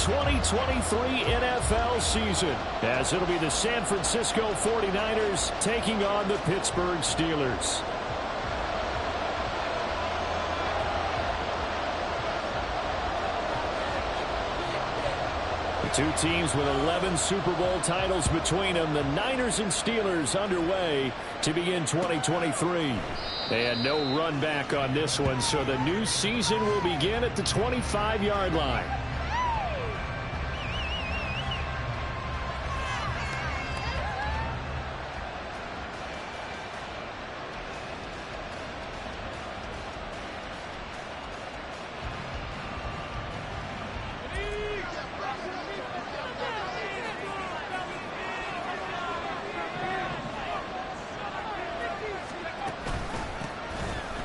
2023 NFL season, as it'll be the San Francisco 49ers taking on the Pittsburgh Steelers. Two teams with 11 Super Bowl titles between them. The Niners and Steelers underway to begin 2023. And no run back on this one, so the new season will begin at the 25-yard line.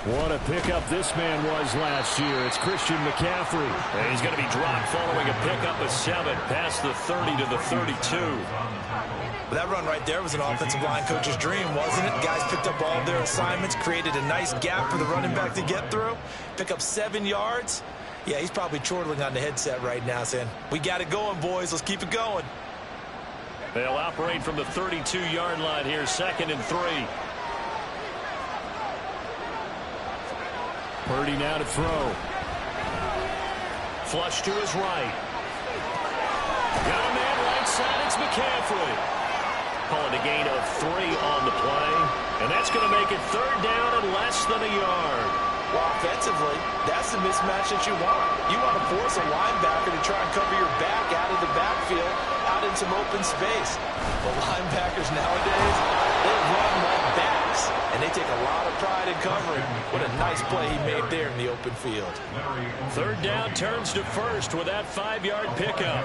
What a pickup this man was last year. It's Christian McCaffrey. And he's going to be dropped following a pickup of 7 past the 30 to the 32. That run right there was an offensive line coach's dream, wasn't it? Guys picked up all their assignments, created a nice gap for the running back to get through, pick up 7 yards. Yeah, he's probably chortling on the headset right now saying, we got it going, boys. Let's keep it going. They'll operate from the 32-yard line here, 2nd and 3. Purdy now to throw. Flush to his right. Got a man right side. It's McCaffrey. Calling a gain of 3 on the play. And that's going to make it 3rd down and less than a yard. Well, offensively, that's the mismatch that you want. You want to force a linebacker to try and cover your back out of the backfield, out in some open space. But linebackers nowadays, they run like backs, and they take a lot of pride in covering. What a nice play he made there in the open field. 3rd down turns to 1st with that 5-yard pickup.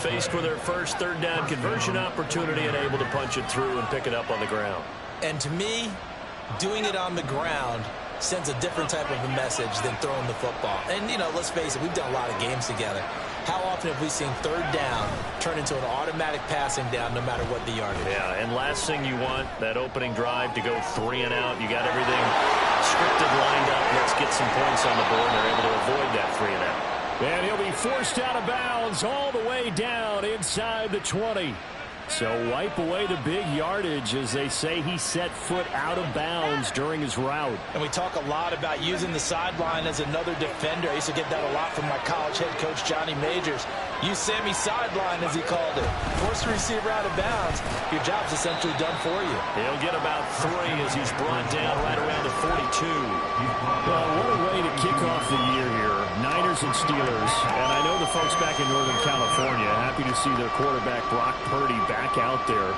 Faced with their first 3rd down conversion opportunity and able to punch it through and pick it up on the ground. And to me, doing it on the ground sends a different type of a message than throwing the football. And, you know, let's face it, we've done a lot of games together. How often have we seen 3rd down turn into an automatic passing down no matter what the yardage? Yeah, and last thing you want, that opening drive to go 3 and out. You got everything scripted, lined up. Let's get some points on the board. They're able to avoid that 3 and out. And he'll be forced out of bounds all the way down inside the 20. So wipe away the big yardage as they say he set foot out of bounds during his route. And we talk a lot about using the sideline as another defender. I used to get that a lot from my college head coach, Johnny Majors. Use Sammy sideline, as he called it. Force the receiver out of bounds. Your job's essentially done for you. He'll get about 3 as he's brought down right around the 42. Well, what a way to kick off the year here. Niners and Steelers. And I know the folks back in Northern California happy to see their quarterback Brock Purdy back out there.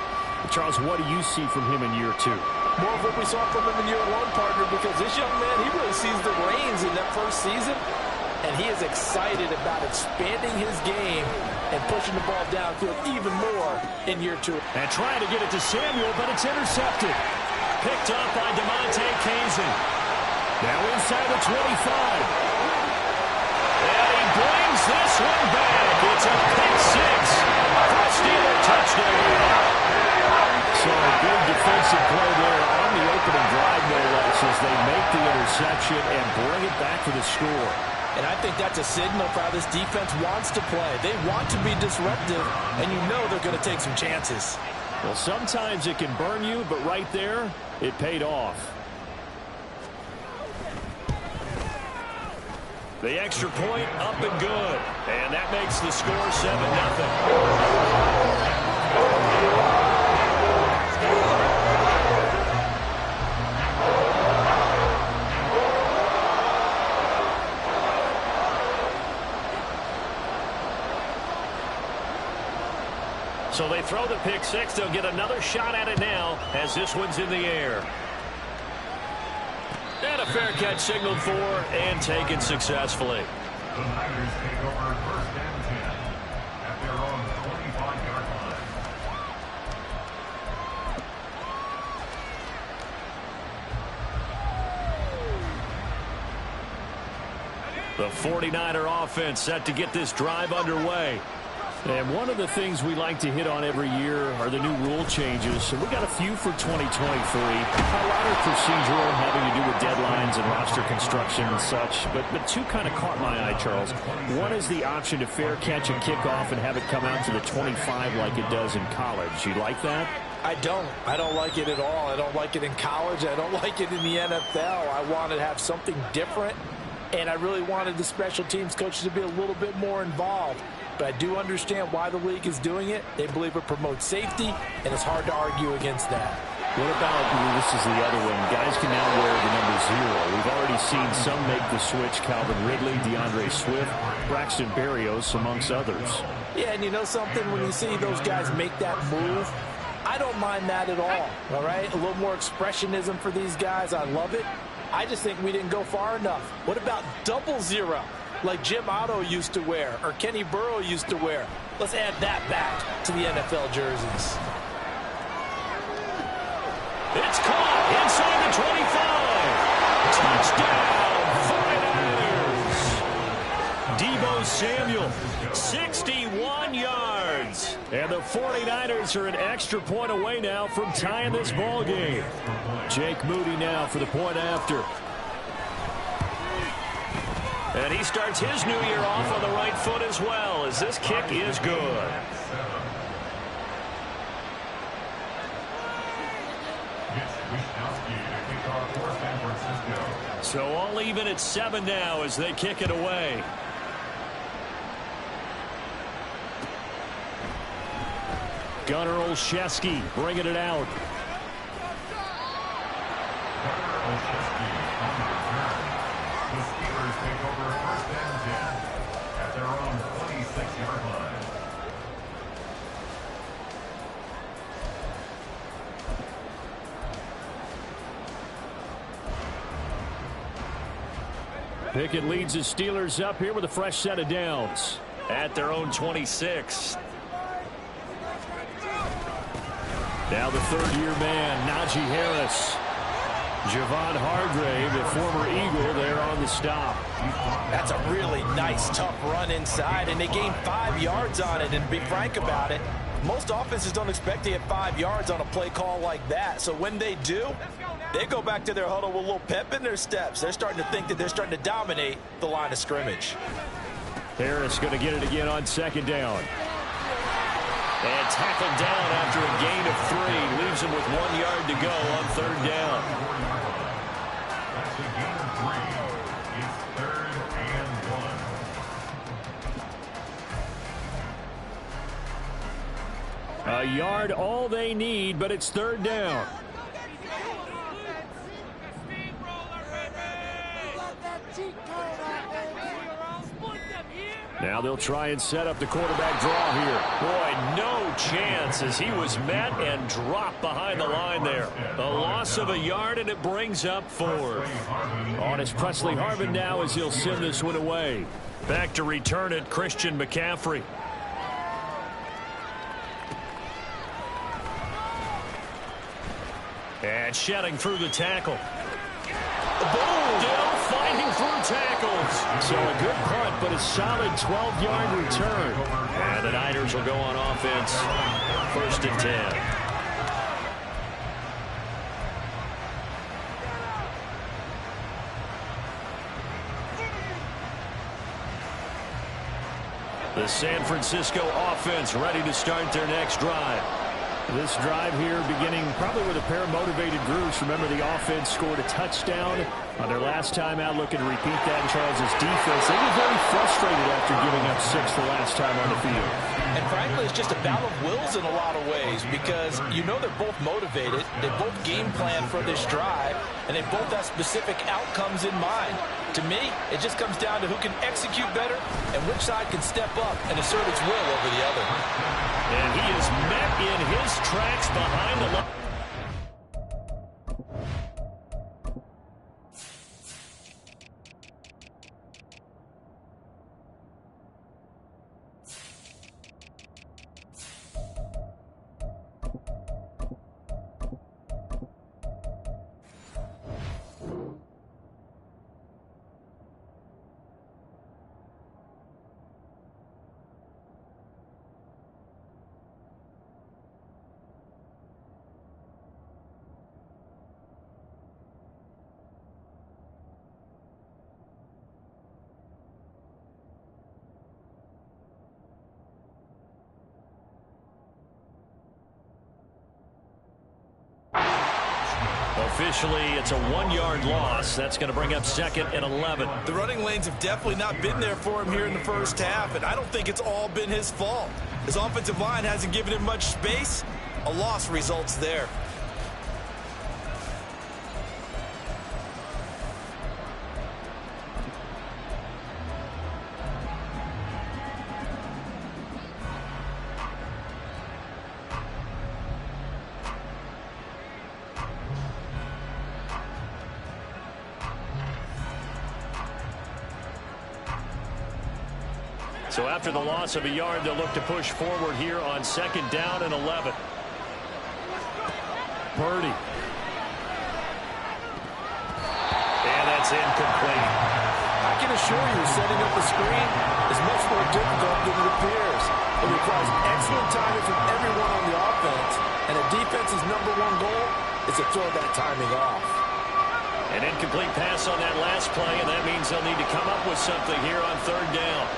Charles, what do you see from him in year 2? More of what we saw from him in year 1, partner, because this young man, he really sees the reins in that first season. And he is excited about expanding his game and pushing the ball downfield even more in year 2. And trying to get it to Samuel, but it's intercepted. Picked up by DeMonte Kazin. Now inside the 25. And he brings this one back. It's a pick 6 for a Steeler touchdown. So a big defensive play there on the opening drive, no less, as they make the interception and bring it back to the score. And I think that's a signal for how this defense wants to play. They want to be disruptive, and you know they're going to take some chances. Well, sometimes it can burn you, but right there, it paid off. The extra point up and good. And that makes the score 7-0. So they throw the pick 6. They'll get another shot at it now as this one's in the air. And a fair catch signaled for and taken successfully. The Niners take over 1st and 10 at their own 25-yard line. The 49er offense set to get this drive underway. And one of the things we like to hit on every year are the new rule changes. So we got a few for 2023. A lot of procedural, having to do with deadlines and roster construction and such. But two kind of caught my eye, Charles. One is the option to fair catch a kickoff and have it come out to the 25 like it does in college. You like that? I don't. I don't like it at all. I don't like it in college. I don't like it in the NFL. I want to have something different. And I really wanted the special teams coaches to be a little bit more involved. But I do understand why the league is doing it. They believe it promotes safety, and it's hard to argue against that. What about, this is the other one, guys can now wear the number 0. We've already seen some make the switch, Calvin Ridley, DeAndre Swift, Braxton Berrios, amongst others. Yeah, and you know something? When you see those guys make that move, I don't mind that at all right? A little more expressionism for these guys. I love it. I just think we didn't go far enough. What about 00? Like Jim Otto used to wear or Kenny Burrow used to wear. Let's add that back to the NFL jerseys. It's caught inside the 25. Touchdown, 49ers. Deebo Samuel, 61 yards. And the 49ers are an extra point away now from tying this ball game. Jake Moody now for the point after. And he starts his new year off on the right foot as well, as this kick is good. So all even at 7 now as they kick it away. Gunnar Olszewski bringing it out. Take over first and 10 at their own 26-yard line. Pickett leads his Steelers up here with a fresh set of downs. At their own 26. Now the third-year man, Najee Harris. Javon Hargrave, the former Eagle, there on the stop. That's a really nice, tough run inside, and they gained 5 yards on it. And to be frank about it, most offenses don't expect to get 5 yards on a play call like that. So when they do, they go back to their huddle with a little pep in their steps. They're starting to think that they're starting to dominate the line of scrimmage. Harris going to get it again on second down. And tackled down after a gain of 3. Leaves him with 1 yard to go on third down. That's a gain of 3. It's 3rd and 1. A yard all they need, but it's third down. Now they'll try and set up the quarterback draw here. Boy, no chance as he was met and dropped behind the line there. A loss of a yard, and it brings up 4th. On is Presley Harvin now as he'll send this one away. Back to return it, Christian McCaffrey. And shedding through the tackle. Still fighting through tackles. So a good punt, but a solid 12-yard return. And the Niners will go on offense. 1st and 10. The San Francisco offense ready to start their next drive. This drive here beginning probably with a pair of motivated groups. Remember, the offense scored a touchdown on their last time out. Looking to repeat that in Charles' defense. They were very frustrated after giving up 6 the last time on the field. And frankly, it's just a battle of wills in a lot of ways because you know they're both motivated. They both game plan for this drive, and they both have specific outcomes in mind. To me, it just comes down to who can execute better and which side can step up and assert its will over the other. And he is met in his tracks behind the line. Officially, it's a 1-yard loss. That's going to bring up 2nd and 11. The running lanes have definitely not been there for him here in the first half, and I don't think it's all been his fault. His offensive line hasn't given him much space. A loss results there. So after the loss of a yard, they'll look to push forward here on 2nd down and 11. Purdy. And that's incomplete. I can assure you, setting up a screen is much more difficult than it appears. It requires excellent timing from everyone on the offense, and a defense's #1 goal is to throw that timing off. An incomplete pass on that last play, and that means they'll need to come up with something here on 3rd down.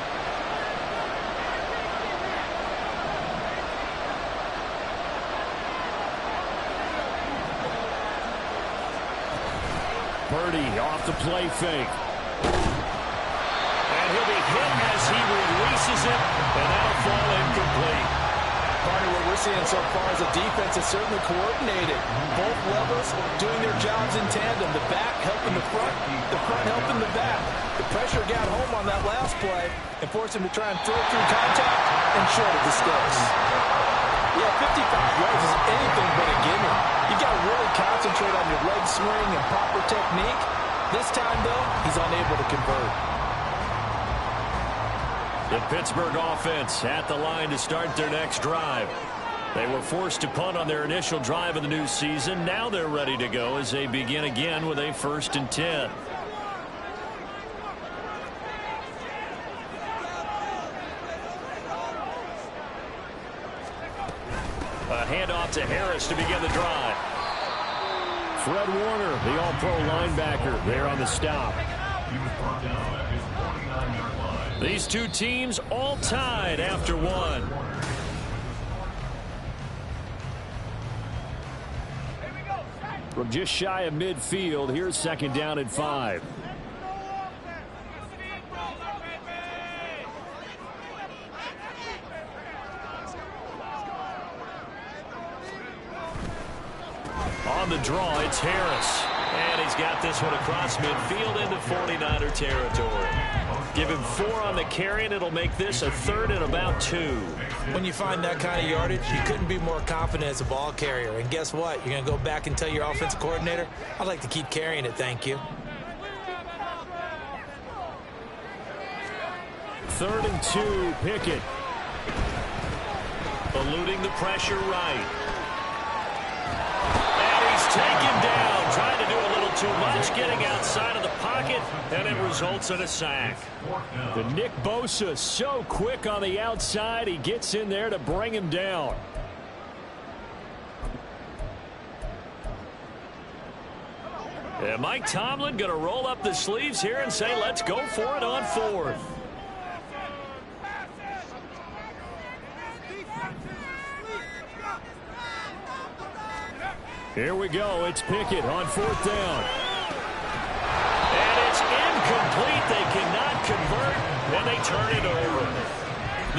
Purdy off the play fake. And he'll be hit as he releases it, and that'll fall incomplete. Partner, what we're seeing so far is a defense that's certainly coordinated. Both levels doing their jobs in tandem. The back helping the front helping the back. The pressure got home on that last play and forced him to try and throw through contact and short of the sticks. Yeah, 55 yards is anything but a gimme. You got to really concentrate on your leg swing and proper technique. This time, though, he's unable to convert. The Pittsburgh offense at the line to start their next drive. They were forced to punt on their initial drive of the new season. Now they're ready to go as they begin again with a 1st and 10. A handoff to Harris to begin the drive. Fred Warner, the all-pro linebacker, there on the stop. He was brought down at his 49-yard line. These two teams all tied after one. From just shy of midfield, here's 2nd down and 5. On the draw, it's Harris. And he's got this one across midfield into 49er territory. Give him 4 on the carry, and it'll make this a 3rd and about 2. When you find that kind of yardage, you couldn't be more confident as a ball carrier. And guess what? You're going to go back and tell your offensive coordinator, I'd like to keep carrying it, thank you. 3rd and 2, Pickett. Eluding the pressure right. Taken down, trying to do a little too much, getting outside of the pocket, and it results in a sack. The Nick Bosa, so quick on the outside, he gets in there to bring him down. And Mike Tomlin going to roll up the sleeves here and say, let's go for it on 4th. Here we go. It's Pickett on 4th down. And it's incomplete. They cannot convert, and they turn it over.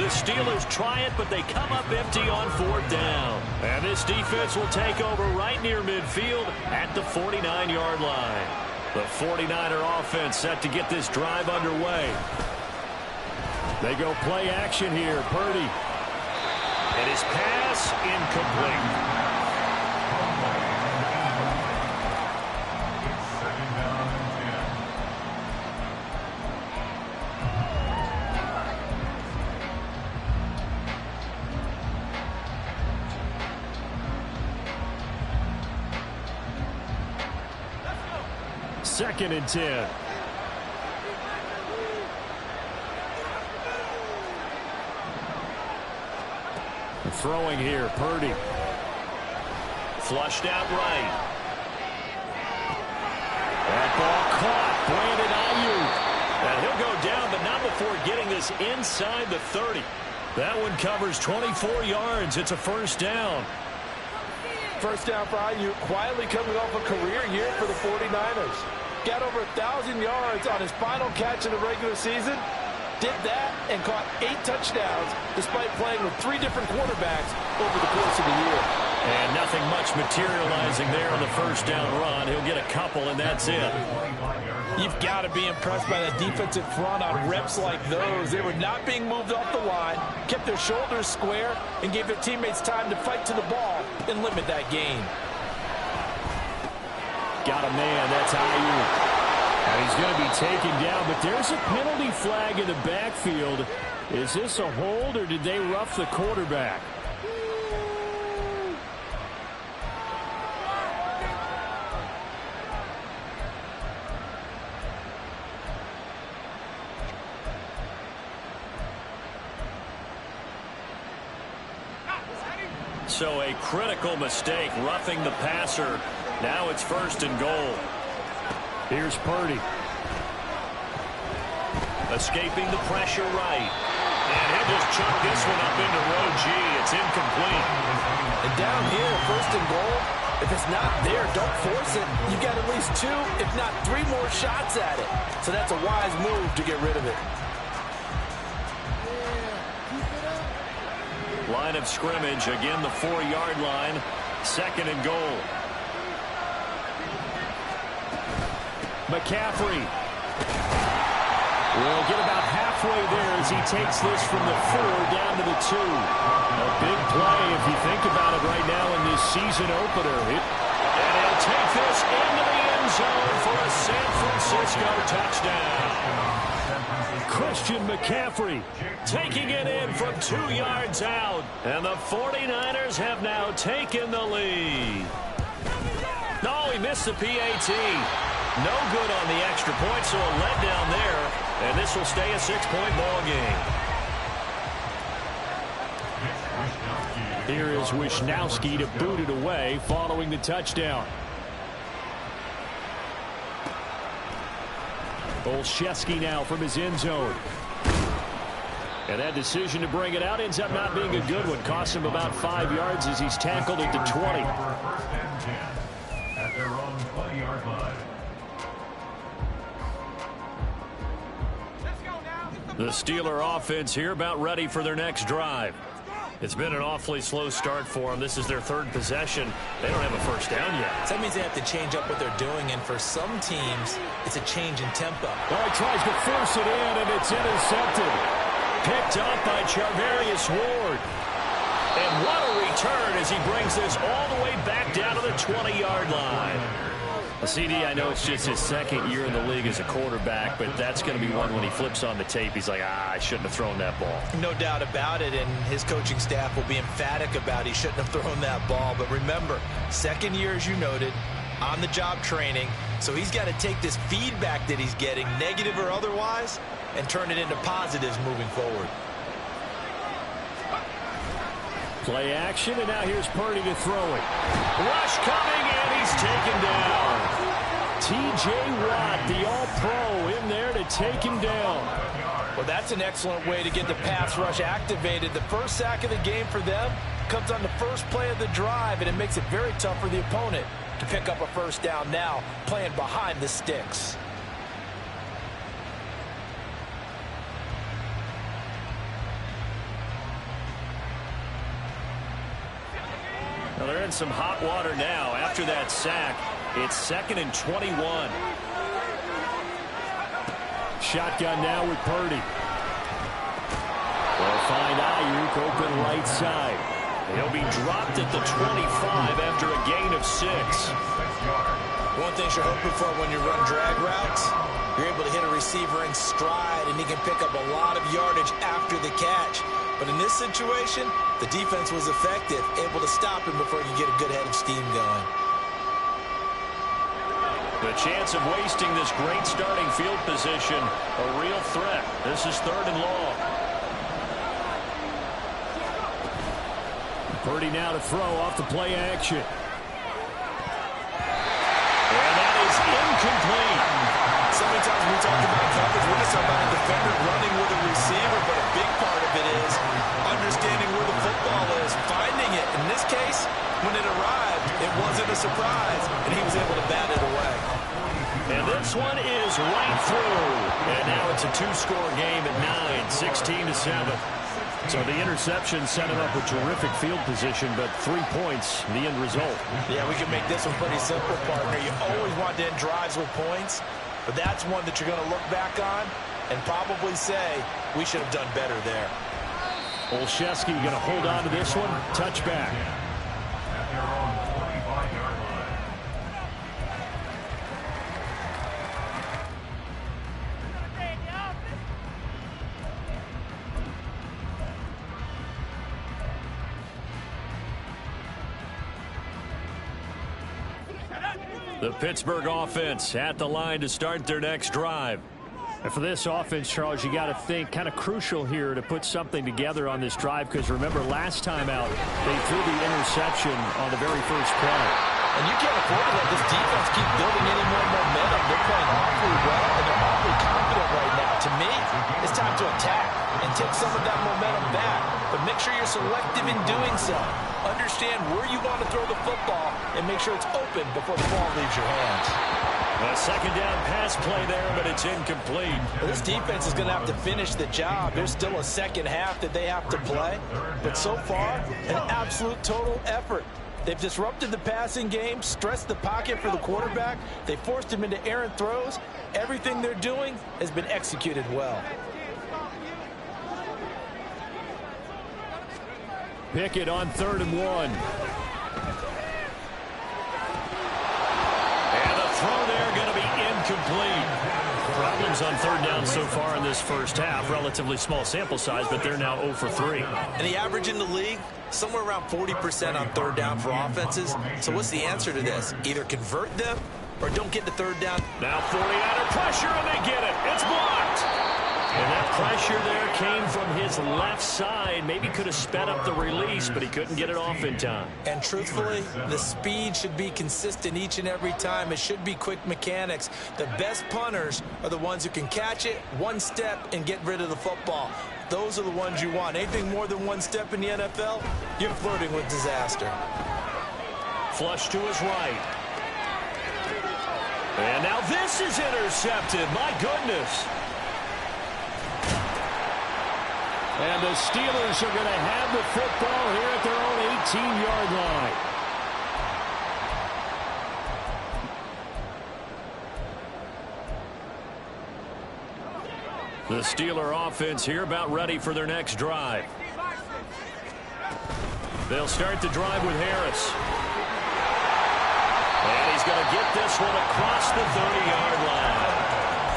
The Steelers try it, but they come up empty on 4th down. And this defense will take over right near midfield at the 49-yard line. The 49er offense set to get this drive underway. They go play action here. Purdy. And his pass incomplete. Second and 10. Throwing here, Purdy. Flushed out right. That ball caught. Brandon Ayuk. And he'll go down, but not before getting this inside the 30. That one covers 24 yards. It's a 1st down. First down for IU, quietly coming off a career year for the 49ers. Got over 1,000 yards on his final catch of the regular season. Did that and caught 8 touchdowns despite playing with 3 different quarterbacks over the course of the year. And nothing much materializing there on the first down run. He'll get a couple, and that's it. You've got to be impressed by that defensive front on reps like those. They were not being moved off the line, kept their shoulders square, and gave their teammates time to fight to the ball and limit that gain. Got a man, that's IU. And he's going to be taken down, but there's a penalty flag in the backfield. Is this a hold, or did they rough the quarterback? So a critical mistake, roughing the passer. Now it's 1st and goal. Here's Purdy. Escaping the pressure right. And he'll just chuck this one up into row G. It's incomplete. And down here, 1st and goal, if it's not there, don't force it. You've got at least 2, if not 3 more shots at it. So that's a wise move to get rid of it. Line of scrimmage, again the 4-yard line. 2nd and goal. McCaffrey will get about halfway there as he takes this from the 4 down to the 2. A big play if you think about it right now in this season opener. And he'll take this into the end zone for a San Francisco touchdown. Christian McCaffrey taking it in from 2 yards out. And the 49ers have now taken the lead. No, he missed the PAT. No good on the extra point, so a letdown there. And this will stay a 6-point ball game. Here is Wisnowski to boot it away following the touchdown. Olszewski now from his end zone. And that decision to bring it out ends up not being a good one. Costs him about 5 yards as he's tackled at the 20. At their own 20-yard line. The Steeler offense here about ready for their next drive. It's been an awfully slow start for them. This is their 3rd possession. They don't have a first down yet. So that means they have to change up what they're doing, and for some teams, it's a change in tempo. Well, he tries to force it in, and it's intercepted. Picked up by Charvarius Ward. And what a return as he brings this all the way back down to the 20-yard line. The CD, I know it's just his 2nd year in the league as a quarterback, but that's going to be one when he flips on the tape. He's like, I shouldn't have thrown that ball. No doubt about it, and his coaching staff will be emphatic about he shouldn't have thrown that ball. But remember, 2nd year, as you noted, on-the-job training. So he's got to take this feedback that he's getting, negative or otherwise, and turn it into positives moving forward. Play action, and now here's Purdy to throw it. Rush coming, and he's taken down. T.J. Watt, the All-Pro, in there to take him down. Well, that's an excellent way to get the pass rush activated. The first sack of the game for them comes on the first play of the drive, and it makes it very tough for the opponent to pick up a first down now, playing behind the sticks. Well, they're in some hot water now. After that sack, it's 2nd and 21. Shotgun now with Purdy. They'll find Ayuk open right side. He'll be dropped at the 25 after a gain of 6. One thing you're hoping for when you run drag routes, you're able to hit a receiver in stride, and he can pick up a lot of yardage after the catch. But in this situation, the defense was effective, able to stop him before he could get a good head of steam going. The chance of wasting this great starting field position, a real threat. This is 3rd and long. Purdy now to throw off the play action. And that is incomplete. So many times we talk about coverage, we're just talking about a defender running with a receiver, but a big part of it is understanding where the football is, finding it. In this case, when it arrived, surprise, and he was able to bat it away. And this one is right through. And now it's a two-score game at 9, 16-7. So the interception set him up with terrific field position, but 3 points, the end result. Yeah, we can make this one pretty simple, partner. You always want to end drives with points, but that's one that you're going to look back on and probably say, we should have done better there. Olszewski going to hold on to this one. Touchback. At their own 25-yard line. The Pittsburgh offense at the line to start their next drive. And for this offense, Charles, you got to think kind of crucial here to put something together on this drive, because remember last time out they threw the interception on the very first play. And you can't afford to let this defense keep building any more momentum. They're playing awfully well, and they're awfully confident right now. To me, it's time to attack and take some of that momentum back. But make sure you're selective in doing so. Understand where you want to throw the football and make sure it's open before the ball leaves your hands. A second down pass play there, but it's incomplete. Well, this defense is going to have to finish the job. There's still a second half that they have to play. But so far, an absolute total effort. They've disrupted the passing game, stressed the pocket for the quarterback. They forced him into errant throws. Everything they're doing has been executed well. Pickett on 3rd and 1. And the throw there going to be incomplete. Problems on 3rd down so far in this first half. Relatively small sample size, but they're now 0 for 3. And the average in the league, somewhere around 40% on 3rd down for offenses. So what's the answer to this? Either convert them or don't get the 3rd down. Now 49er pressure, and they get it. It's blocked. And that pressure there came from his left side. Maybe could have sped up the release, but he couldn't get it off in time. And truthfully, the speed should be consistent each and every time. It should be quick mechanics. The best punters are the ones who can catch it one step and get rid of the football. Those are the ones you want. Anything more than one step in the NFL, you're flirting with disaster. Flush to his right. And now this is intercepted. My goodness. And the Steelers are going to have the football here at their own 18-yard line. The Steeler offense here about ready for their next drive. They'll start the drive with Harris. And he's going to get this one across the 30-yard line.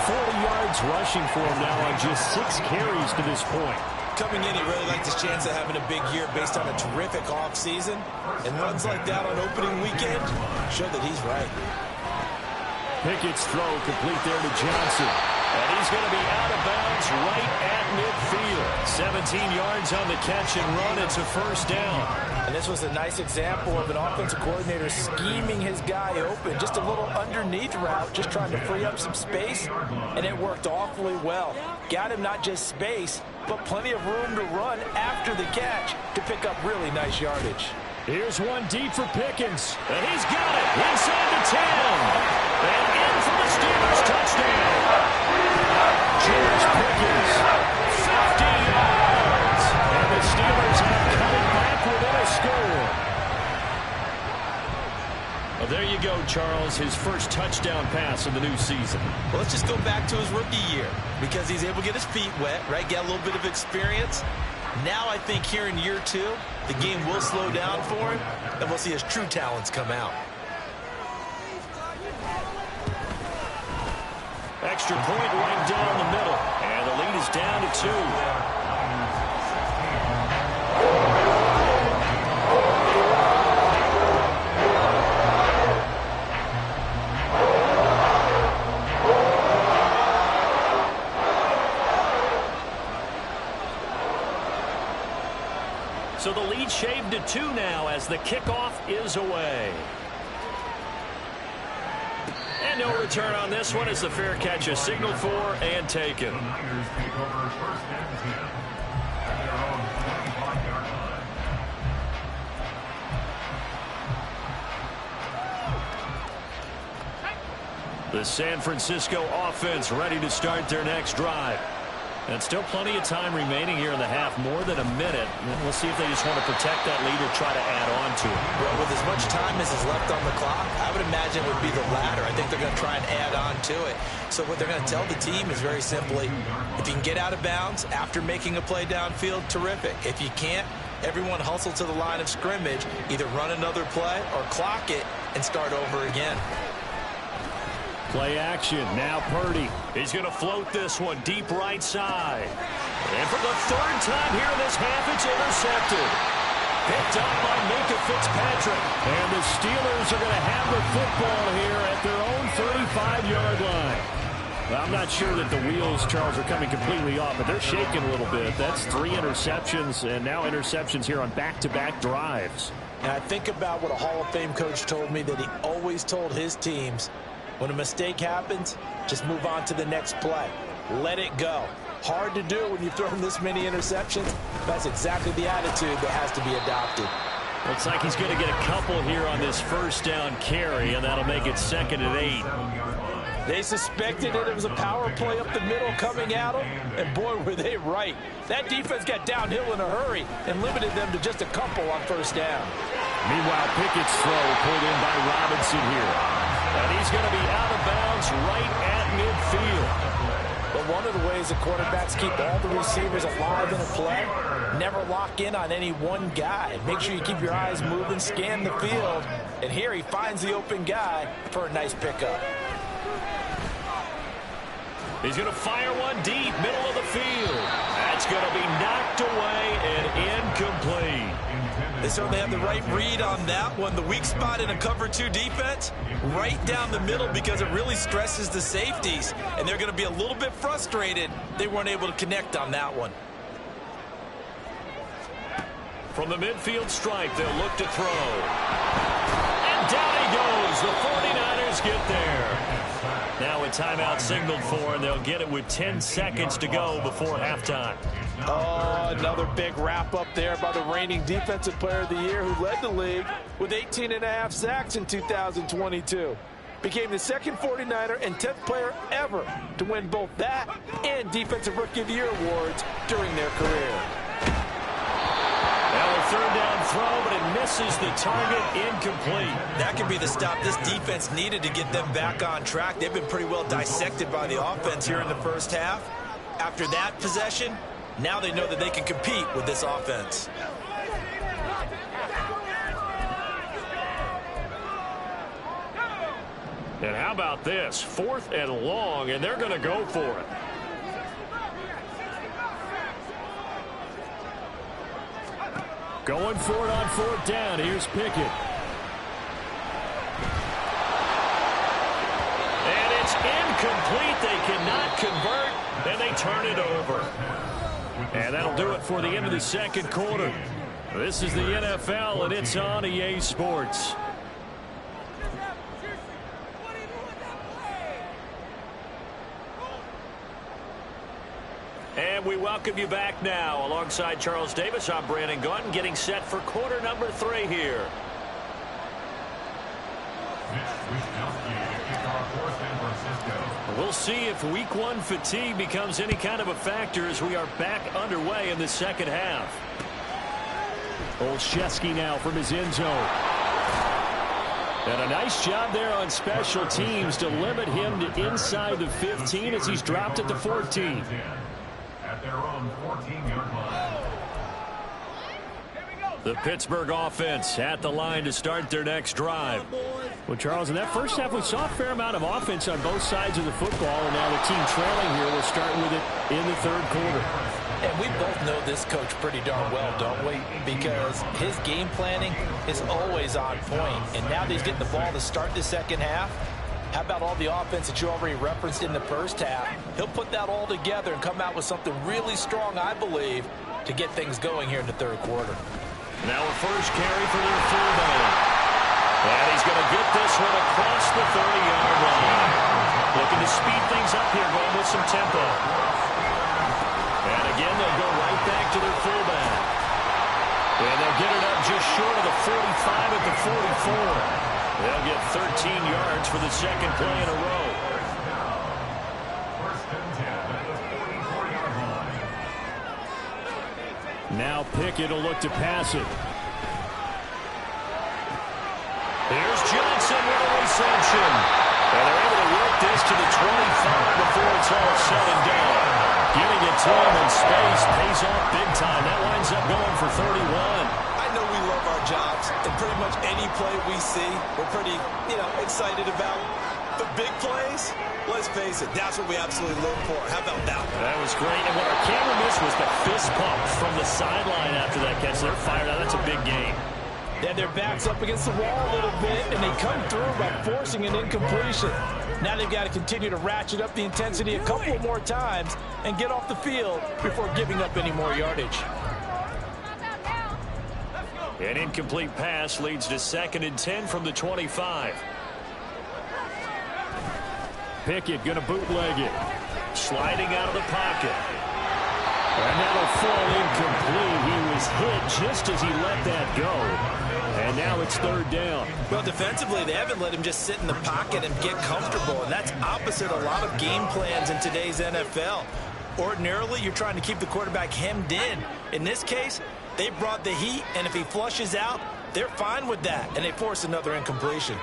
40 yards rushing for him now on just 6 carries to this point. Coming in, he really liked his chance of having a big year based on a terrific offseason. And runs like that on opening weekend show that he's right. Pickett's throw complete there to Johnson. And he's going to be out of bounds right at midfield. 17 yards on the catch and run. It's a first down. And this was a nice example of an offensive coordinator scheming his guy open. Just a little underneath route, just trying to free up some space. And it worked awfully well. Got him not just space, but plenty of room to run after the catch to pick up really nice yardage. Here's one deep for Pickens. And he's got it inside the 10. And in for the Steelers touchdown. George Pickens, 50 yards. And the Steelers have coming back within a score. Well, there you go, Charles. His first touchdown pass of the new season. Well, let's just go back to his rookie year because he's able to get his feet wet, right? Get a little bit of experience. Now I think here in year 2, the game will slow down for him, and we'll see his true talents come out. Extra point right down the middle. And the lead is down to 2. So the lead shaved to 2 now as the kickoff is away. And no return on this one as the fair catch is signaled for and taken. The Niners take over 1st and 10 at their own 25-yard line. The San Francisco offense ready to start their next drive. And still plenty of time remaining here in the half, more than a minute. We'll see if they just want to protect that lead or try to add on to it. Well, with as much time as is left on the clock, I would imagine it would be the latter. I think they're going to try and add on to it. So what they're going to tell the team is very simply, if you can get out of bounds after making a play downfield, terrific. If you can't, everyone hustle to the line of scrimmage, either run another play or clock it and start over again. Play action. Now Purdy. He's going to float this one deep right side. And for the third time here in this half, it's intercepted. Picked up by Minka Fitzpatrick. And the Steelers are going to have the football here at their own 35-yard line. Well, I'm not sure that the wheels, Charles, are coming completely off, but they're shaking a little bit. That's 3 interceptions, and now interceptions here on back-to-back drives. And I think about what a Hall of Fame coach told me, that he always told his teams, when a mistake happens, just move on to the next play. Let it go. Hard to do when you've thrown this many interceptions. That's exactly the attitude that has to be adopted. Looks like he's going to get a couple here on this first down carry, and that'll make it 2nd and 8. They suspected it was a power play up the middle coming at them, and boy, were they right. That defense got downhill in a hurry and limited them to just a couple on first down. Meanwhile, Pickett's throw pulled in by Robinson here. And he's going to be out of bounds right at midfield. But one of the ways the quarterbacks keep all the receivers alive in a play, never lock in on any one guy. Make sure you keep your eyes moving, scan the field. And here he finds the open guy for a nice pickup. He's going to fire one deep, middle of the field. That's going to be knocked away and incomplete. They certainly have the right read on that one. The weak spot in a cover 2 defense, right down the middle, because it really stresses the safeties. And they're going to be a little bit frustrated they weren't able to connect on that one. From the midfield stripe, they'll look to throw. And down he goes. The 49ers get there. Now a timeout signaled for, and they'll get it with 10 seconds to go before halftime. Oh, another big wrap up there by the reigning Defensive Player of the Year, who led the league with 18.5 sacks in 2022. Became the second 49er and 10th player ever to win both that and Defensive Rookie of the Year awards during their career. Now a third down throw, but it misses the target, incomplete. That could be the stop this defense needed to get them back on track. They've been pretty well dissected by the offense here in the first half. After that possession, now they know that they can compete with this offense. And how about this? 4th and long, and they're going to go for it. Going for it on 4th down. Here's Pickett. And it's incomplete. They cannot convert, and they turn it over. And that'll do it for the end of the second quarter. This is the NFL, and it's on EA Sports. And we welcome you back now. Alongside Charles Davis, I'm Brandon Gunn, getting set for quarter number 3 here. We'll see if week 1 fatigue becomes any kind of a factor as we are back underway in the second half. Olszewski now from his end zone. And a nice job there on special teams to limit him to inside the 15 as he's dropped at the 14. At their own 14-yard line. The Pittsburgh offense at the line to start their next drive. Well, Charles, in that first half, we saw a fair amount of offense on both sides of the football, and now the team trailing here will start with it in the third quarter. And we both know this coach pretty darn well, don't we? Because his game planning is always on point. And now that he's getting the ball to start the second half, how about all the offense that you already referenced in the first half? He'll put that all together and come out with something really strong, I believe, to get things going here in the third quarter. Now a first carry for their fullback. And he's going to get this one across the 30-yard line. Looking to speed things up here, going with some tempo. And again, they'll go right back to their fullback. And they'll get it up just short of the 45 at the 44. They'll get 13 yards for the second play in a row. Now Pickett will look to pass it. Here's Johnson with a reception. And they're able to work this to the 25 before it's all said and done. Getting it to him in space pays off big time. That winds up going for 31. I know we love our jobs, and pretty much any play we see, we're pretty, excited about. The big plays, let's face it, that's what we absolutely live for. How about that one? That was great. And what our camera missed was the fist pump from the sideline after that catch. They're fired out. That's a big game. They had their backs up against the wall a little bit, and they come through by forcing an incompletion. Now they've got to continue to ratchet up the intensity a couple more times and get off the field before giving up any more yardage. An incomplete pass leads to 2nd and 10 from the 25. Pickett going to bootleg it. Sliding out of the pocket. And that'll fall incomplete. He was hit just as he let that go. And now it's 3rd down. Well, defensively, they haven't let him just sit in the pocket and get comfortable, and that's opposite a lot of game plans in today's NFL. Ordinarily, you're trying to keep the quarterback hemmed in. In this case, they brought the heat, and if he flushes out, they're fine with that, and they force another incompletion.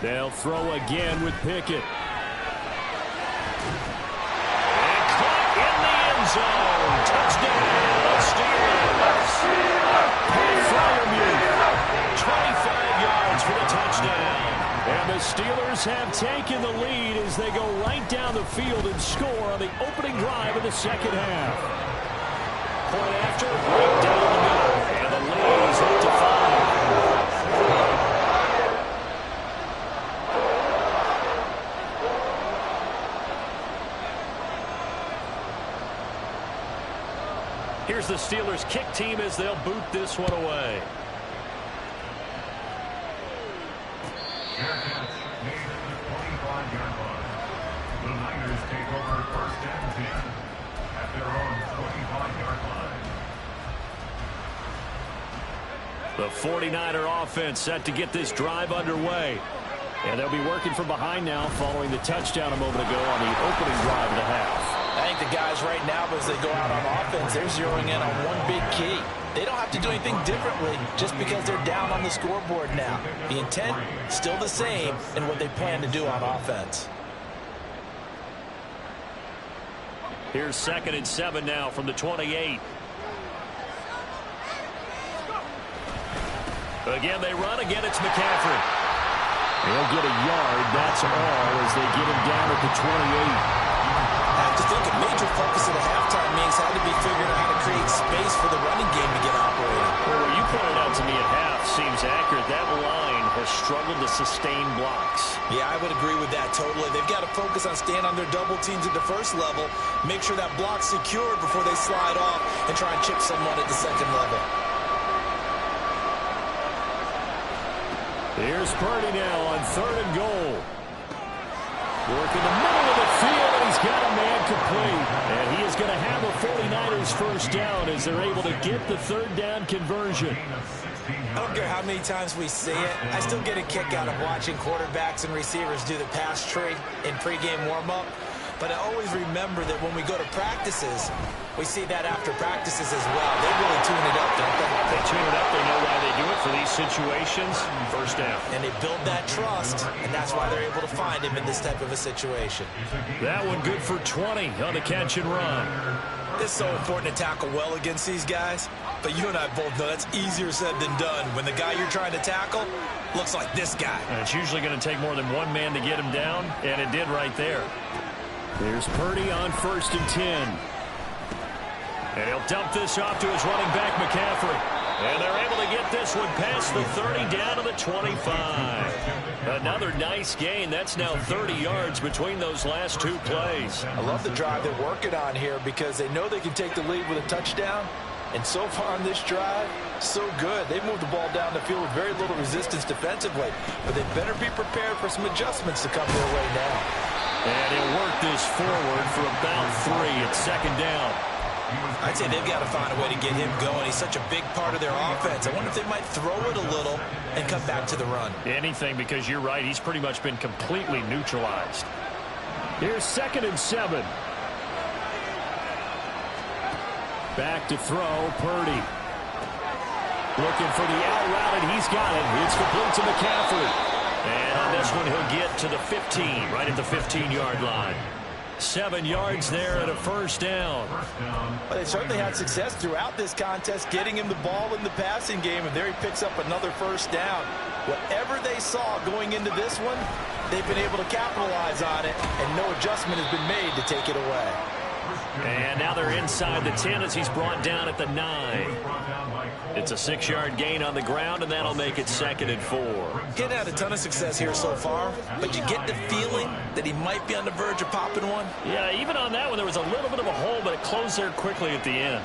They'll throw again with Pickett. And caught in the end zone. Touchdown, Steelers. Fryermuth, 25 yards for the touchdown. And the Steelers have taken the lead as they go right down the field and score on the opening drive of the 2nd half. Point after, right down the middle. And the lead is up to 5. Here's the Steelers kick team as they'll boot this one away. Fair catch made at the 25-yard line. The Niners take over 1st and 10 at their own 25-yard line. The 49er offense set to get this drive underway. And they'll be working from behind now following the touchdown a moment ago on the opening drive of the half. I think the guys right now, as they go out on offense, they're zeroing in on one big key. They don't have to do anything differently just because they're down on the scoreboard now. The intent, still the same in what they plan to do on offense. Here's 2nd and 7 now from the 28. Again, they run. Again, it's McCaffrey. They'll get a yard, that's all, as they get him down at the 28. I have to think a major focus of the halftime means had to be figuring out how to create space for the running game to get operating. Well, what you pointed out to me at half seems accurate. That line has struggled to sustain blocks. Yeah, I would agree with that totally. They've got to focus on staying on their double teams at the 1st level, make sure that block's secured before they slide off and try and chip someone at the 2nd level. Here's Purdy now on 3rd and goal. Work in the middle of the field, and he's got a man complete. And he is going to have a 49ers 1st down as they're able to get the 3rd down conversion. I don't care how many times we see it. I still get a kick out of watching quarterbacks and receivers do the pass tree in pregame warm-up. But I always remember that when we go to practices, we see that after practices as well. They really tune it up, don't they? They tune it up. They know why they do it for these situations. 1st down. And they build that trust, and that's why they're able to find him in this type of a situation. That one good for 20 on the catch and run. It's so important to tackle well against these guys, but you and I both know that's easier said than done when the guy you're trying to tackle looks like this guy. And it's usually going to take more than one man to get him down, and it did right there. Here's Purdy on 1st and 10. And he'll dump this off to his running back, McCaffrey. And they're able to get this one past the 30 down to the 25. Another nice gain. That's now 30 yards between those last 2 plays. I love the drive they're working on here because they know they can take the lead with a touchdown. And so far on this drive, so good. They've moved the ball down the field with very little resistance defensively. But they better be prepared for some adjustments to come their way now. And he'll work this forward for about 3 at 2nd down. I'd say they've got to find a way to get him going. He's such a big part of their offense. I wonder if they might throw it a little and come back to the run. Anything, because you're right. He's pretty much been completely neutralized. Here's 2nd and 7. Back to throw, Purdy. Looking for the out route, and he's got it. It's complete to McCaffrey. And on this one, he'll get to the 15, right at the 15-yard line. 7 yards there and a first down. Well, they certainly had success throughout this contest getting him the ball in the passing game, and there he picks up another first down. Whatever they saw going into this one, they've been able to capitalize on it, and no adjustment has been made to take it away. And now they're inside the 10 as he's brought down at the 9. It's a 6-yard gain on the ground, and that'll make it 2nd and 4. He hadn't had a ton of success here so far, but you get the feeling that he might be on the verge of popping one. Yeah, even on that one, there was a little bit of a hole, but it closed there quickly at the end.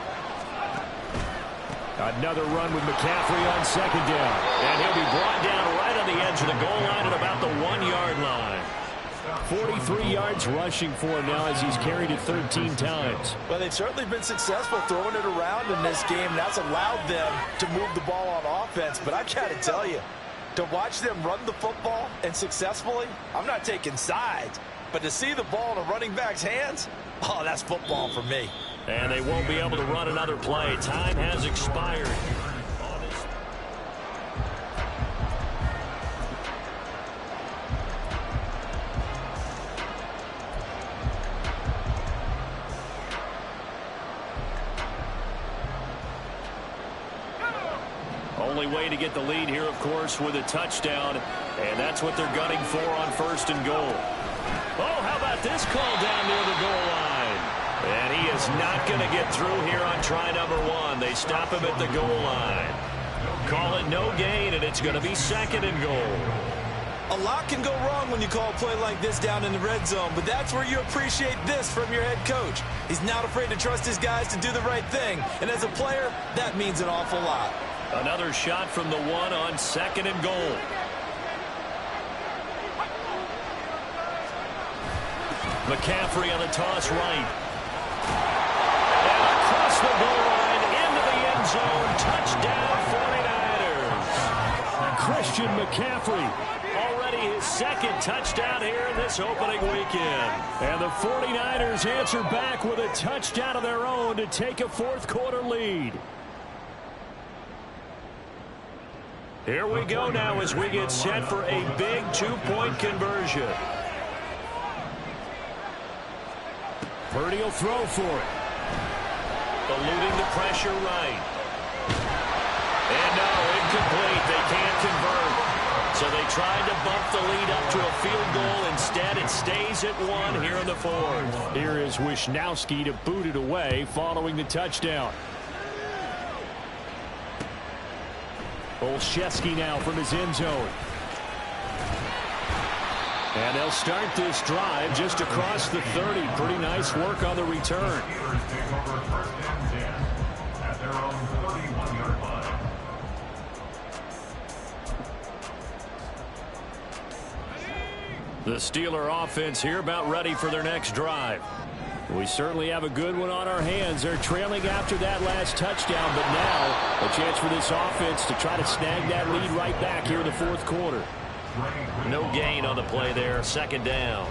Another run with McCaffrey on 2nd down. And he'll be brought down right on the edge of the goal line at about the 1-yard line. 43 yards rushing for him now as he's carried it 13 times. Well, they've certainly been successful throwing it around in this game. That's allowed them to move the ball on offense. But I've got to tell you, to watch them run the football and successfully, I'm not taking sides. But to see the ball in a running back's hands, oh, that's football for me. And they won't be able to run another play. Time has expired. Only way to get the lead here, of course, with a touchdown. And that's what they're gunning for on 1st and goal. Oh, how about this call down near the goal line? And he is not going to get through here on try number 1. They stop him at the goal line. Call it no gain, and it's going to be 2nd and goal. A lot can go wrong when you call a play like this down in the red zone, but that's where you appreciate this from your head coach. He's not afraid to trust his guys to do the right thing, and as a player, that means an awful lot. Another shot from the 1 on 2nd and goal. McCaffrey on the toss right. And across the goal line into the end zone. Touchdown 49ers. Christian McCaffrey. Already his 2nd touchdown here in this opening weekend. And the 49ers answer back with a touchdown of their own to take a 4th quarter lead. Here we go now as we get set for a big 2-point conversion. Purdy will throw for it. Eluding the pressure right. And no, incomplete. They can't convert. So they tried to bump the lead up to a field goal. Instead, it stays at 1 here in the 4th. Here is Wisnowski to boot it away following the touchdown. Olszewski now from his end zone. And they'll start this drive just across the 30. Pretty nice work on the return. The Steeler offense here about ready for their next drive. We certainly have a good one on our hands. They're trailing after that last touchdown, but now a chance for this offense to try to snag that lead right back here in the 4th quarter. No gain on the play there. 2nd down.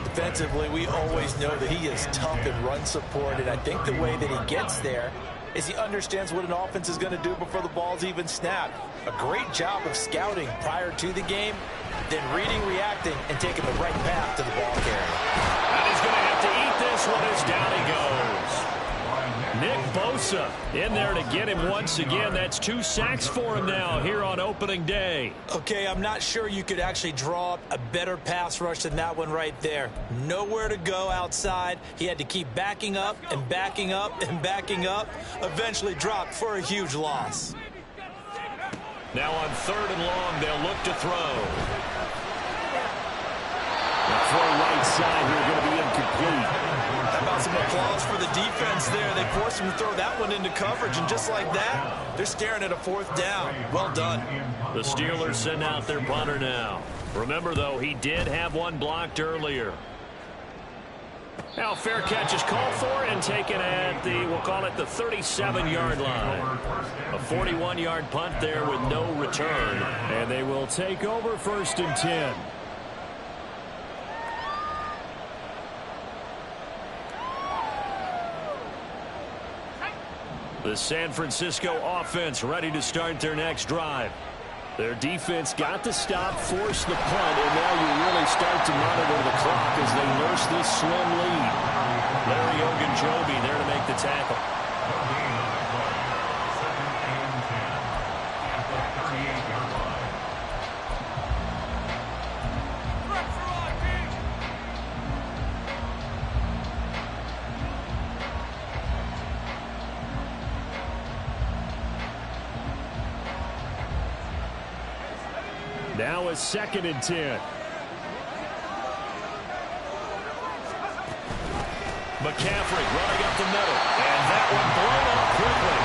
Defensively, we always know that he is tough in run support, and I think the way that he gets there is he understands what an offense is going to do before the ball's even snapped. A great job of scouting prior to the game, then reading, reacting, and taking the right path to the ball carrier. And he's going to have to eat this one as down he goes. Nick Bosa in there to get him once again. That's 2 sacks for him now here on opening day. Okay, I'm not sure you could actually draw up a better pass rush than that one right there. Nowhere to go outside. He had to keep backing up and backing up and backing up. Eventually dropped for a huge loss. Now on 3rd and long, they'll look to throw. The throw right side here going to be incomplete. How about some applause for the defense there? They forced him to throw that one into coverage, and just like that, they're staring at a 4th down. Well done. The Steelers send out their punter now. Remember, though, he did have one blocked earlier. Now fair catch is called for and taken at we'll call it the 37-yard line. A 41-yard punt there with no return. And they will take over 1st and 10. The San Francisco offense ready to start their next drive. Their defense got the stop, forced the punt, and now you really start to monitor the clock as they nurse this slim lead. Larry Ogunjobi there to make the tackle. Now a 2nd and 10. McCaffrey running up the middle. And that one blown up quickly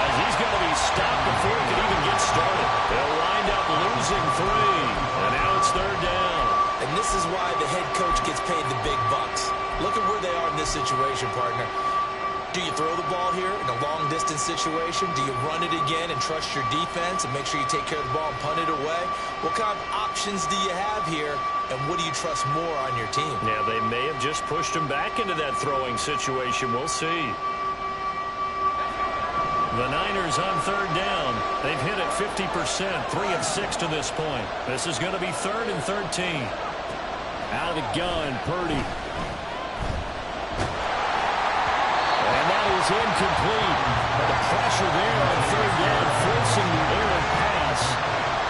as he's going to be stopped before he can even get started. They'll wind up losing 3. And now it's 3rd down. And this is why the head coach gets paid the big bucks. Look at where they are in this situation, partner. Do you throw the ball here in a long-distance situation? Do you run it again and trust your defense and make sure you take care of the ball and punt it away? What kind of options do you have here, and what do you trust more on your team? Yeah, they may have just pushed him back into that throwing situation. We'll see. The Niners on 3rd down. They've hit it 50%, 3 of 6 to this point. This is going to be 3rd and 13. Out of the gun, Purdy. And that is incomplete. But the pressure there on 3rd down, forcing the errant pass.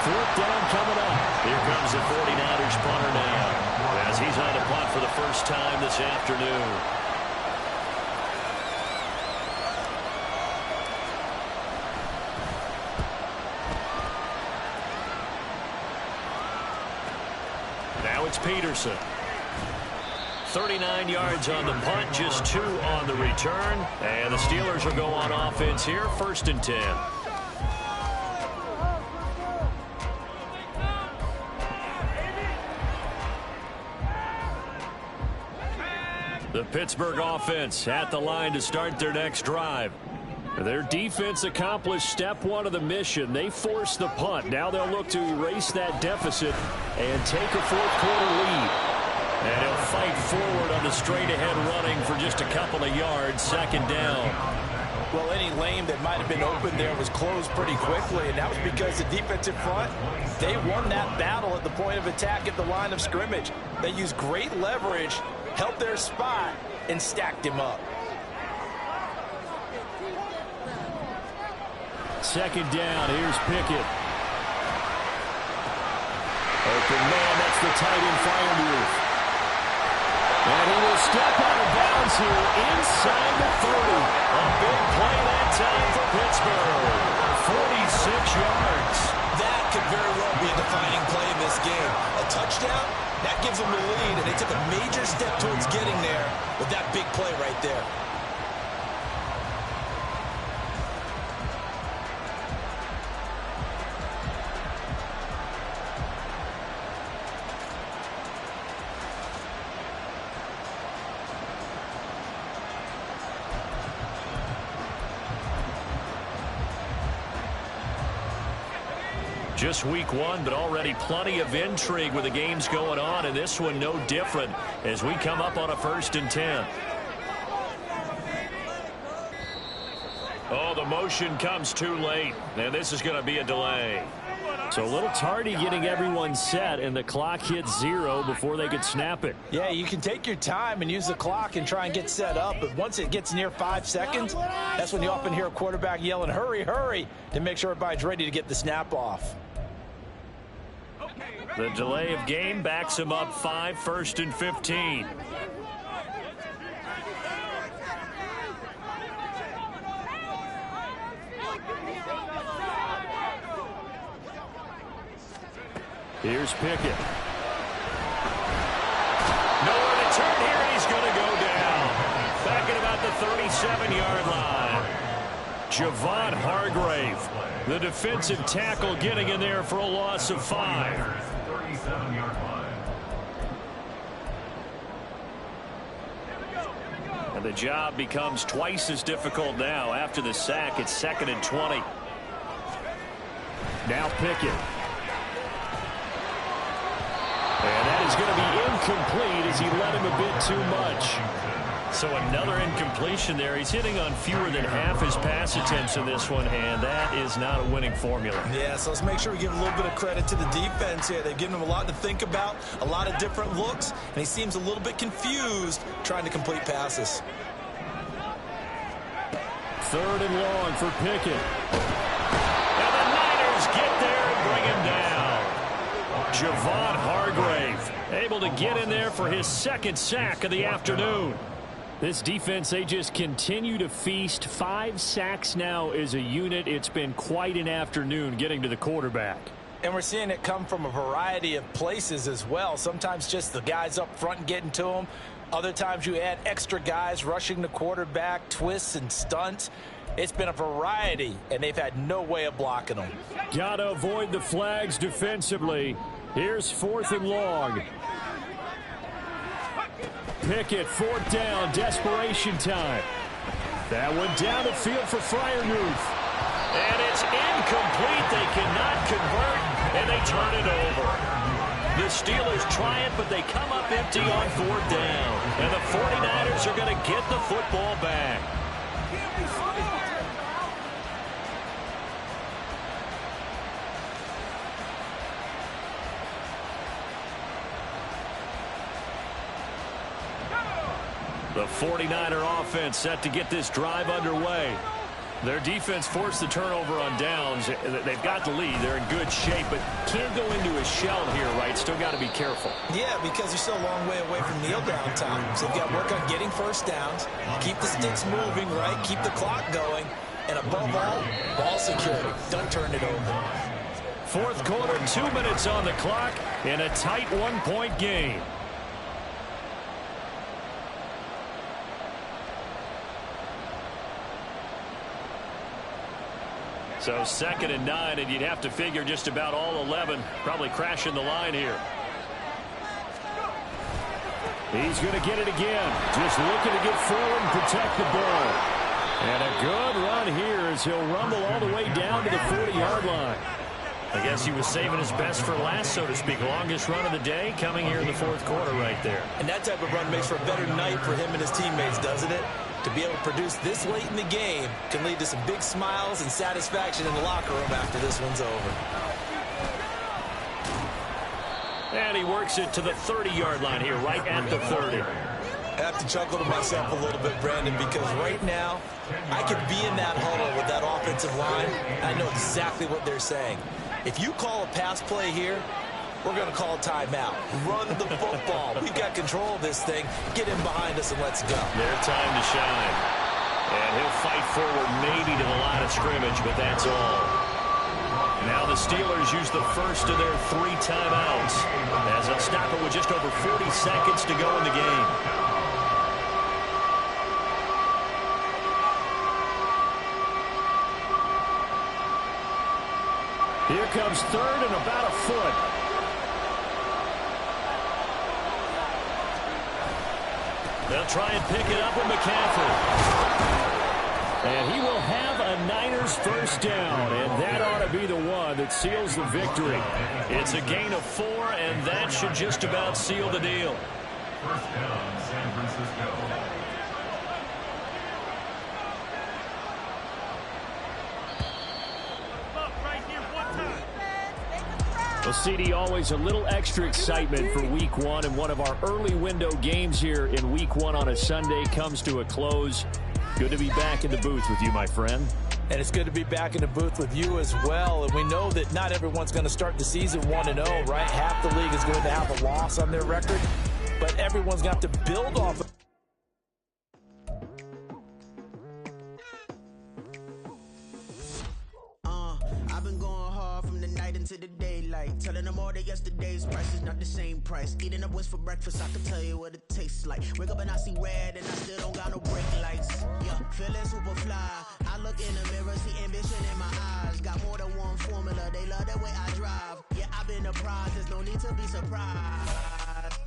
4th down coming up. Here comes the 49ers punter now as he's on the punt for the first time this afternoon. Now it's Peterson. 39 yards on the punt, just 2 on the return. And the Steelers will go on offense here, 1st and 10. The Pittsburgh offense at the line to start their next drive. Their defense accomplished step 1 of the mission. They forced the punt. Now they'll look to erase that deficit and take a 4th quarter lead. And he'll fight forward on the straight-ahead running for just a couple of yards, 2nd down. Well, any lane that might have been open there was closed pretty quickly, and that was because the defensive front, they won that battle at the point of attack at the line of scrimmage. They used great leverage, held their spot, and stacked him up. 2nd down, here's Pickett. Open man, that's the tight end Freiermuth. And he will step out of bounds here inside the 30. A big play that time for Pittsburgh. 46 yards. That could very well be a defining play in this game. A touchdown, that gives them the lead, and they took a major step towards getting there with that big play right there. Just week 1, but already plenty of intrigue with the games going on, and this one no different as we come up on a 1st and 10. Oh, the motion comes too late, and this is going to be a delay. So a little tardy getting everyone set, and the clock hits 0 before they could snap it. Yeah, you can take your time and use the clock and try and get set up, but once it gets near 5 seconds, that's when you often hear a quarterback yelling, hurry, hurry, to make sure everybody's ready to get the snap off. The delay of game backs him up 5, 1st and 15. Here's Pickett. Nowhere to turn here, and he's going to go down. Back at about the 37-yard line. Javon Hargrave, the defensive tackle, getting in there for a loss of 5. 37-yard line. The job becomes twice as difficult now. After the sack, it's 2nd and 20. Now Pickett. And that is going to be incomplete as he led him a bit too much. So another incompletion there. He's hitting on fewer than half his pass attempts in this one, and that is not a winning formula. Yeah, so let's make sure we give a little bit of credit to the defense here. They've given him a lot to think about, a lot of different looks, and he seems a little bit confused trying to complete passes. 3rd and long for Pickett. And the Niners get there and bring him down. Javon Hargrave able to get in there for his 2nd sack of the afternoon. This defense, they just continue to feast. 5 sacks now as a unit. It's been quite an afternoon getting to the quarterback. And we're seeing it come from a variety of places as well. Sometimes just the guys up front getting to him. Other times you add extra guys rushing the quarterback, twists and stunts. It's been a variety, and they've had no way of blocking them. Got to avoid the flags defensively. Here's 4th and long. Pickett, 4th down, desperation time. That one down the field for Freiermuth. And it's incomplete. They cannot convert, and they turn it over. The Steelers try it, but they come up empty on 4th down. And the 49ers are going to get the football back. The 49er offense set to get this drive underway. Their defense forced the turnover on downs. They've got the lead. They're in good shape, but can't go into a shell here, right? Still got to be careful. Yeah, because you're still a long way away from kneel down time. So you've got to work on getting 1st downs, keep the sticks moving, right? Keep the clock going. And above all, ball security. Don't turn it over. 4th quarter, 2 minutes on the clock in a tight 1-point game. So 2nd and 9, and you'd have to figure just about all 11 probably crashing the line here. He's going to get it again. Just looking to get forward and protect the ball. And a good run here as he'll rumble all the way down to the 40-yard line. I guess he was saving his best for last, so to speak. Longest run of the day coming here in the 4th quarter right there. And that type of run makes for a better night for him and his teammates, doesn't it? To be able to produce this late in the game can lead to some big smiles and satisfaction in the locker room after this one's over. And he works it to the 30-yard line here, right at the 30. I have to chuckle to myself a little bit, Brandon, because right now I could be in that huddle with that offensive line. I know exactly what they're saying. If you call a pass play here, we're going to call a timeout. Run the football. We've got control of this thing. Get in behind us and let's go. Their time to shine. And he'll fight forward maybe to the line of scrimmage, but that's all. Now the Steelers use the first of their 3 timeouts as they'll stop it with just over 40 seconds to go in the game. Here comes 3rd and about a foot. They'll try and pick it up with McCaffrey. And he will have a Niners 1st down, and that ought to be the one that seals the victory. It's a gain of 4, and that should just about seal the deal. 1st down, San Francisco. Well, CD, always a little extra excitement for Week 1, and one of our early window games here in Week 1 on a Sunday comes to a close. Good to be back in the booth with you, my friend. And it's good to be back in the booth with you as well. And we know that not everyone's going to start the season 1-0, right? Half the league is going to have a loss on their record, but everyone's going to have to build off of. I've been going hard from the night into the daylight, telling them all that yesterday's price is not the same price. Eating up what's for breakfast, I can tell you what it tastes like. Wake up and I see red and I still don't got no brake lights. Yeah, feeling super fly. I look in the mirror, see ambition in my eyes. Got more than one formula, they love the way I drive. Yeah, I've been a prize, there's no need to be surprised.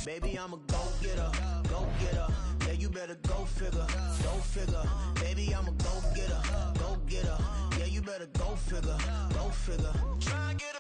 Baby, I'm a go-getter, go-getter. Yeah, you better go figure, go figure. Baby, I'm a go-getter, go-getter. Yeah, you better go figure, go figure. Try and get